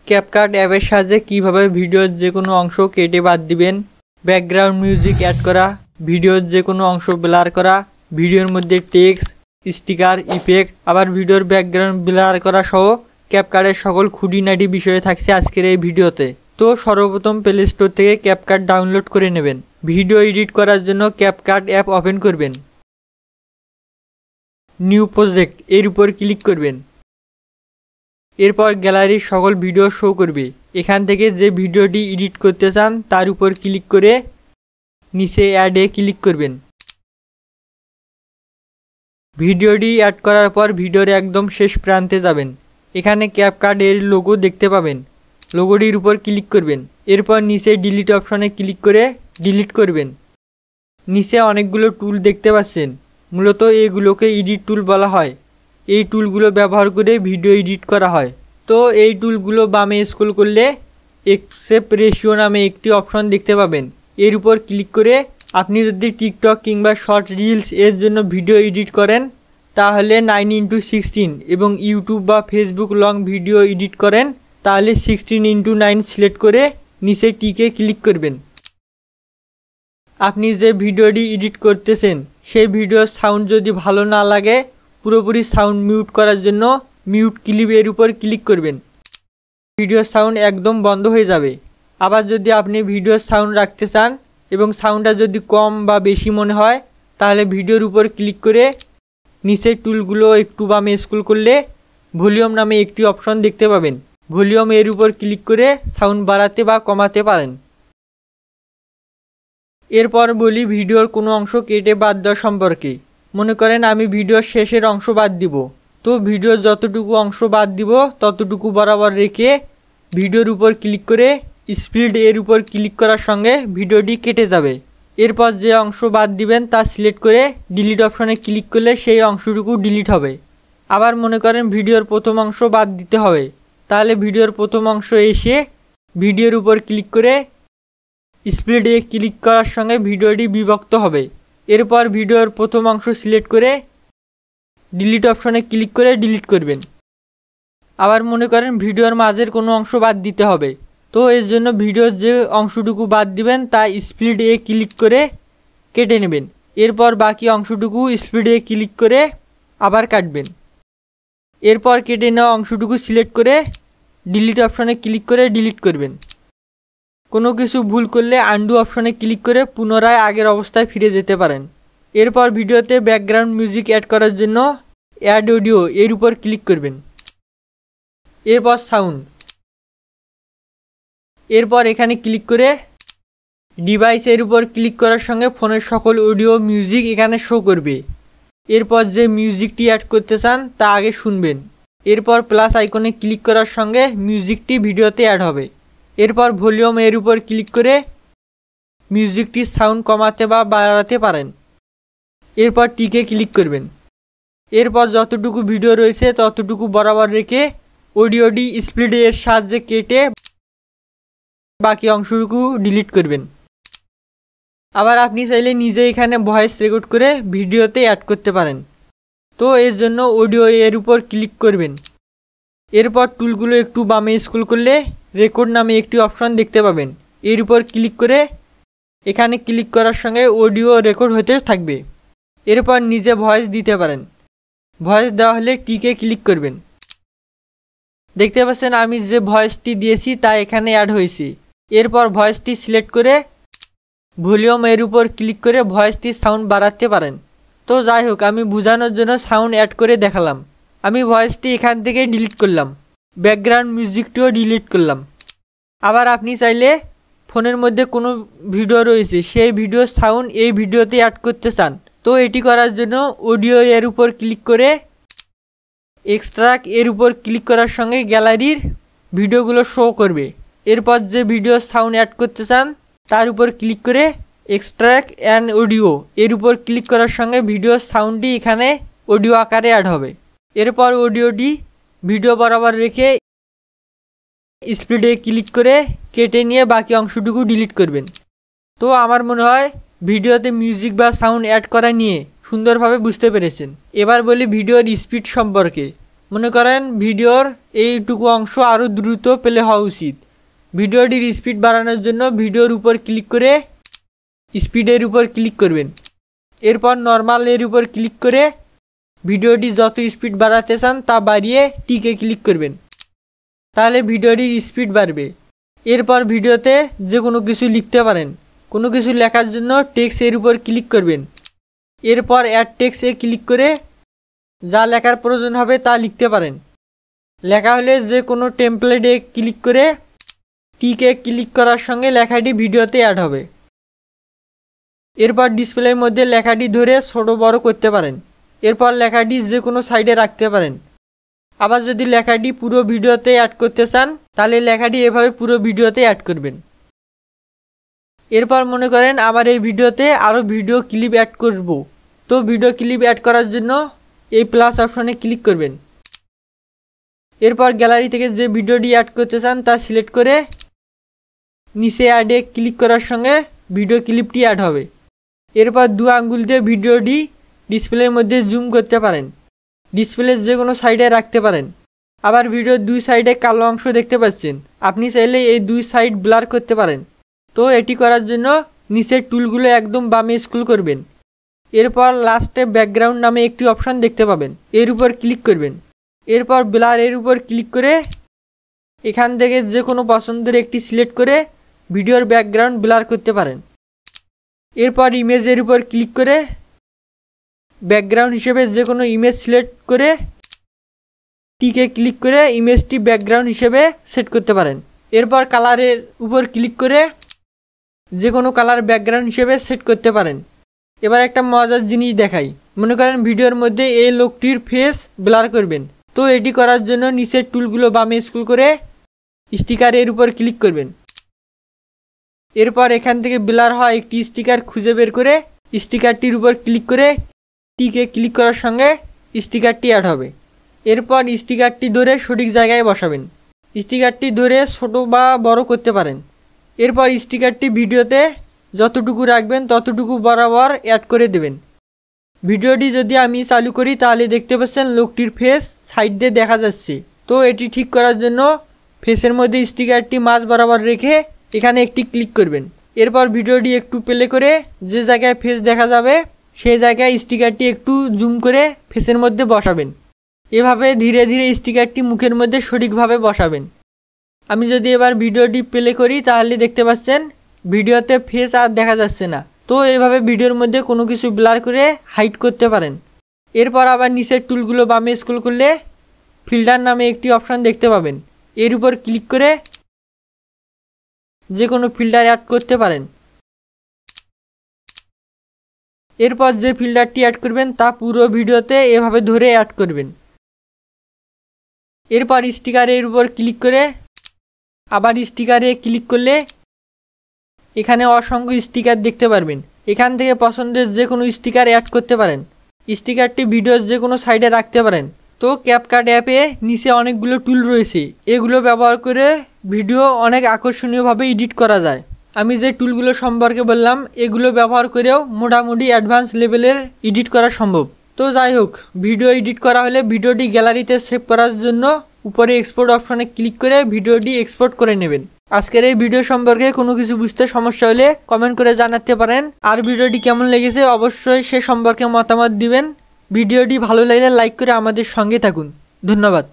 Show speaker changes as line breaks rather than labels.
CapCut অ্যাপের সাহায্যে কিভাবে ভিডিওর যে কোনো অংশ কেটে বাদ দিবেন, ব্যাকগ্রাউন্ড মিউজিক অ্যাড করা, ভিডিওর যে কোনো অংশ ব্লার করা, ভিডিওর মধ্যে টেক্সট, স্টিকার, ইফেক্ট, আবার ভিডিওর ব্যাকগ্রাউন্ড ব্লার করা সহ ক্যাপকাটের সকল খুঁটিনাটি বিষয়ে থাকছে আজকের এই ভিডিওতে। তো সর্বপ্রথম প্লে স্টোর থেকে ক্যাপকাট ডাউনলোড করে নেবেন। ভিডিও এডিট করার জন্য ক্যাপকাট অ্যাপ ওপেন করবেন। নিউ প্রজেক্ট এর উপর ক্লিক করবেন। এরপর গ্যালারির সকল ভিডিও শো করবে। এখান থেকে যে ভিডিওটি এডিট করতে চান তার উপর ক্লিক করে নিচে অ্যাডে ক্লিক করবেন। ভিডিওটি অ্যাড করার পর ভিডিওর একদম শেষ প্রান্তে যাবেন। এখানে ক্যাপকাট এর লোগো দেখতে পাবেন। লোগোটির উপর ক্লিক করবেন। এরপর নিচে ডিলিট অপশনে ক্লিক করে ডিলিট করবেন। নিচে অনেকগুলো টুল দেখতে পাচ্ছেন। মূলত এগুলোকে এডিট টুল বলা হয়। এই টুলগুলো ব্যবহার করে ভিডিও এডিট করা হয়। তো এই টুলগুলো বামে স্ক্রল করলে এক্সেপ্ট রেশিও নামে একটি অপশন দেখতে পাবেন। এর উপর ক্লিক করে আপনি যদি টিকটক কিংবা শর্ট রিলস এর জন্য ভিডিও এডিট করেন তাহলে 9:16 এবং ইউটিউব বা ফেসবুক লং ভিডিও এডিট করেন তাহলে 16:9 সিলেক্ট করে নিচে টিকে ক্লিক করবেন। আপনি যে ভিডিওটি এডিট করতেছেন সেই ভিডিওর সাউন্ড যদি ভালো না লাগে পুরোপুরি সাউন্ড মিউট করার জন্য মিউট ক্লিপ এর উপর ক্লিক করবেন। ভিডিওর সাউন্ড একদম বন্ধ হয়ে যাবে। আবার যদি আপনি ভিডিওর সাউন্ড রাখতে চান এবং সাউন্ডটা যদি কম বা বেশি মনে হয় তাহলে ভিডিওর উপর ক্লিক করে নিচের টুলগুলো একটু বামে স্ক্রল করলে ভলিউম নামে একটি অপশন দেখতে পাবেন। ভলিউম এর উপর ক্লিক করে সাউন্ড বাড়াতে বা কমাতে পারেন। এরপর বলি ভিডিওর কোনো অংশ কেটে বাদ দেওয়া সম্পর্কে। মনে করেন আমি ভিডিওর শেষের অংশ বাদ দিব। তো ভিডিওর যতটুকু অংশ বাদ দিব ততটুকু বরাবর রেখে ভিডিওর উপর ক্লিক করে স্পিড এর উপর ক্লিক করার সঙ্গে ভিডিওটি কেটে যাবে। এরপর যে অংশ বাদ দিবেন তা সিলেক্ট করে ডিলিট অপশনে ক্লিক করলে সেই অংশটুকু ডিলিট হবে। আবার মনে করেন ভিডিওর প্রথম অংশ বাদ দিতে হবে, তাহলে ভিডিওর প্রথম অংশ এসে ভিডিওর উপর ক্লিক করে স্প্লিট এ ক্লিক করার সঙ্গে ভিডিওটি বিভক্ত হবে। এরপর ভিডিওর প্রথম অংশ সিলেক্ট করে ডিলিট অপশনে ক্লিক করে ডিলিট করবেন। আবার মনে করেন ভিডিওর মাঝের কোনো অংশ বাদ দিতে হবে, তো এর জন্য ভিডিওর যে অংশটুকু বাদ দিবেন তা স্প্লিট এ ক্লিক করে কেটে নেবেন। এরপর বাকি অংশটুকু স্প্লিট এ ক্লিক করে আবার কাটবেন। এরপর কেটে নেওয়া অংশটুকু সিলেক্ট করে ডিলিট অপশনে ক্লিক করে ডিলিট করবেন। কোনো কিছু ভুল করলে আনডু অপশনে ক্লিক করে পুনরায় আগের অবস্থায় ফিরে যেতে পারেন। এরপর ভিডিওতে ব্যাকগ্রাউন্ড মিউজিক অ্যাড করার জন্য অ্যাড অডিও এর উপর ক্লিক করবেন। এরপর সাউন্ড। এরপর এখানে ক্লিক করে ডিভাইস এর উপর ক্লিক করার সঙ্গে ফোনের সকল অডিও মিউজিক এখানে শো করবে। এরপর যে মিউজিকটি অ্যাড করতে চান তা আগে শুনবেন। এরপর প্লাস আইকনে ক্লিক করার সঙ্গে মিউজিকটি ভিডিওতে অ্যাড হবে। এরপর ভলিউম এর উপর ক্লিক করে মিউজিকটির সাউন্ড কমাতে বা বাড়াতে পারেন। এরপর টিকে ক্লিক করবেন। এরপর যতটুকু ভিডিও রয়েছে ততটুকু বরাবর রেখে অডিওটি স্প্লিট এর সাহায্যে কেটে বাকি অংশটুকু ডিলিট করবেন। আবার আপনি চাইলে নিজে এখানে ভয়েস রেকর্ড করে ভিডিওতে অ্যাড করতে পারেন। তো এর জন্য অডিও এর উপর ক্লিক করবেন। এরপর টুলগুলো একটু বামে স্ক্রল করলে রেকর্ড নামে একটি অপশন দেখতে পাবেন। এর উপর ক্লিক করে এখানে ক্লিক করার সঙ্গে অডিও রেকর্ড হতে থাকবে। এরপর নিজে ভয়েস দিতে পারেন। ভয়েস দেওয়া হলে টিকে ক্লিক করবেন। দেখতে পাচ্ছেন আমি যে ভয়েসটি দিয়েছি তা এখানে অ্যাড হয়েছে। এরপর ভয়েসটি সিলেক্ট করে ভলিউম এর উপর ক্লিক করে ভয়েসটির সাউন্ড বাড়াতে পারেন। তো যাই হোক, আমি বোঝানোর জন্য সাউন্ড অ্যাড করে দেখালাম। আমি ভয়েসটি এখান থেকে ডিলিট করলাম, ব্যাকগ্রাউন্ড মিউজিকটিও ডিলিট করলাম। আবার আপনি চাইলে ফোনের মধ্যে কোনো ভিডিও রয়েছে সেই ভিডিওর সাউন্ড এই ভিডিওতে অ্যাড করতে চান, তো এটি করার জন্য অডিও এর উপর ক্লিক করে এক্সট্রাক্ট এর উপর ক্লিক করার সঙ্গে গ্যালারির ভিডিওগুলো শো করবে। এরপর যে ভিডিওর সাউন্ড অ্যাড করতে চান তার উপর ক্লিক করে এক্সট্রাক্ট অ্যান্ড অডিও এর উপর ক্লিক করার সঙ্গে ভিডিওর সাউন্ডটি এখানে অডিও আকারে অ্যাড হবে। এরপর অডিওটি ভিডিও বরাবর রেখে স্পিডে ক্লিক করে কেটে নিয়ে বাকি অংশটুকু ডিলিট করবেন। তো আমার মনে হয় ভিডিওতে মিউজিক বা সাউন্ড অ্যাড করা নিয়ে সুন্দরভাবে বুঝতে পেরেছেন। এবার বলি ভিডিওর স্পিড সম্পর্কে। মনে করেন ভিডিওর এইটুকু অংশ আরও দ্রুত প্লে হওয়া উচিত। ভিডিওটির স্পিড বাড়ানোর জন্য ভিডিওর উপর ক্লিক করে স্পিডের উপর ক্লিক করবেন। এরপর নর্মালের উপর ক্লিক করে ভিডিওটি যত স্পিড বাড়াতে চান তা বাড়িয়ে টিকে ক্লিক করবেন, তাহলে ভিডিওটির স্পিড বাড়বে। এরপর ভিডিওতে যে কোনো কিছু লিখতে পারেন। কোনো কিছু লেখার জন্য টেক্সটের উপর ক্লিক করবেন। এরপর অ্যাড টেক্সটে ক্লিক করে যা লেখার প্রয়োজন হবে তা লিখতে পারেন। লেখা হলে যে কোনো টেমপ্লেটে ক্লিক করে টিকে ক্লিক করার সঙ্গে লেখাটি ভিডিওতে অ্যাড হবে। এরপর ডিসপ্লের মধ্যে লেখাটি ধরে ছোট বড় করতে পারেন। এরপর লেখাটি যে কোনো সাইডে রাখতে পারেন। আবার যদি লেখাটি পুরো ভিডিওতে অ্যাড করতে চান তাহলে লেখাটি এভাবে পুরো ভিডিওতে অ্যাড করবেন। এরপর মনে করেন আমার এই ভিডিওতে আরও ভিডিও ক্লিপ অ্যাড করব, তো ভিডিও ক্লিপ অ্যাড করার জন্য এই প্লাস অপশনে ক্লিক করবেন। এরপর গ্যালারি থেকে যে ভিডিওটি অ্যাড করতে চান তা সিলেক্ট করে নিচে অ্যাডে ক্লিক করার সঙ্গে ভিডিও ক্লিপটি অ্যাড হবে। এরপর 2 আঙ্গুল দিয়ে ভিডিওটি ডিসপ্লের মধ্যে জুম করতে পারেন। ডিসপ্লের যে কোনো সাইডে রাখতে পারেন। আবার ভিডিওর 2 সাইডে কালো অংশ দেখতে পাচ্ছেন, আপনি চাইলে এই 2 সাইড ব্লার করতে পারেন। তো এটি করার জন্য নিচের টুলগুলো একদম বামে স্ক্রল করবেন। এরপর লাস্টে ব্যাকগ্রাউন্ড নামে একটি অপশান দেখতে পাবেন, এর উপর ক্লিক করবেন। এরপর ব্লার এর উপর ক্লিক করে এখান থেকে যে কোনো পছন্দের একটি সিলেক্ট করে ভিডিওর ব্যাকগ্রাউন্ড ব্লার করতে পারেন। এরপর ইমেজের উপর ক্লিক করে ব্যাকগ্রাউন্ড হিসেবে যে কোনো ইমেজ সিলেক্ট করে টিকে ক্লিক করে ইমেজটি ব্যাকগ্রাউন্ড হিসেবে সেট করতে পারেন। এরপর কালারের উপর ক্লিক করে যে কোনো কালার ব্যাকগ্রাউন্ড হিসেবে সেট করতে পারেন। এবার একটা মজার জিনিস দেখাই। মনে করেন ভিডিওর মধ্যে এই লোকটির ফেস ব্লার করবেন, তো এটি করার জন্য নিচের টুলগুলো বামে স্ক্রল করে স্টিকারের উপর ক্লিক করবেন। এরপর এখান থেকে ব্লার হওয়া একটি স্টিকার খুঁজে বের করে স্টিকারটির উপর ক্লিক করে টিকে ক্লিক করার সঙ্গে স্টিকারটি অ্যাড হবে। এরপর স্টিকারটি ধরে সঠিক জায়গায় বসাবেন। স্টিকারটি ধরে ছোট বা বড় করতে পারেন। এরপর স্টিকারটি ভিডিওতে যতটুকু রাখবেন ততটুকু বরাবর অ্যাড করে দেবেন। ভিডিওটি যদি আমি চালু করি তাহলে দেখতে পাচ্ছেন লোকটির ফেস সাইড দিয়ে দেখা যাচ্ছে। তো এটি ঠিক করার জন্য ফেসের মধ্যে স্টিকারটি মাঝ বরাবর রেখে এখানে একটি ক্লিক করবেন। এরপর ভিডিওটি একটু প্লে করে যে জায়গায় ফেস দেখা যাবে সেই জায়গায় স্টিকারটি একটু জুম করে ফেসের মধ্যে বসাবেন। এভাবে ধীরে ধীরে স্টিকারটি মুখের মধ্যে সঠিকভাবে বসাবেন। আমি যদি এবার ভিডিওটি প্লে করি তাহলে দেখতে পাচ্ছেন ভিডিওতে ফেস আর দেখা যাচ্ছে না। তো এভাবে ভিডিওর মধ্যে কোনো কিছু ব্লার করে হাইড করতে পারেন। এরপর আবার নিচের টুলগুলো বামে স্ক্রল করলে ফিল্টার নামে একটি অপশান দেখতে পাবেন, এর উপর ক্লিক করে যে কোনো ফিল্টার অ্যাড করতে পারেন। এরপর যে ফিল্টারটি অ্যাড করবেন তা পুরো ভিডিওতে এভাবে ধরে অ্যাড করবেন। এরপর স্টিকারের উপর ক্লিক করে আবার স্টিকারে ক্লিক করলে এখানে অসংখ্য স্টিকার দেখতে পারবেন। এখান থেকে পছন্দের যে কোনো স্টিকার অ্যাড করতে পারেন। স্টিকারটি ভিডিওর যে কোনো সাইডে রাখতে পারেন। তো ক্যাপকাট অ্যাপে নিচে অনেকগুলো টুল রয়েছে, এগুলো ব্যবহার করে ভিডিও অনেক আকর্ষণীয়ভাবে এডিট করা যায়। আমি যে টুলগুলো সম্পর্কে বললাম এগুলো ব্যবহার করেও মোটামুটি অ্যাডভান্স লেভেলের এডিট করা সম্ভব। তো যাই হোক, ভিডিও এডিট করা হলে ভিডিওটি গ্যালারিতে সেভ করার জন্য উপরে এক্সপোর্ট অপশানে ক্লিক করে ভিডিওটি এক্সপোর্ট করে নেবেন। আজকের এই ভিডিও সম্পর্কে কোনো কিছু বুঝতে সমস্যা হলে কমেন্ট করে জানাতে পারেন। আর ভিডিওটি কেমন লেগেছে অবশ্যই সে সম্পর্কে মতামত দিবেন। ভিডিওটি ভালো লাগলে লাইক করে আমাদের সঙ্গে থাকুন। ধন্যবাদ।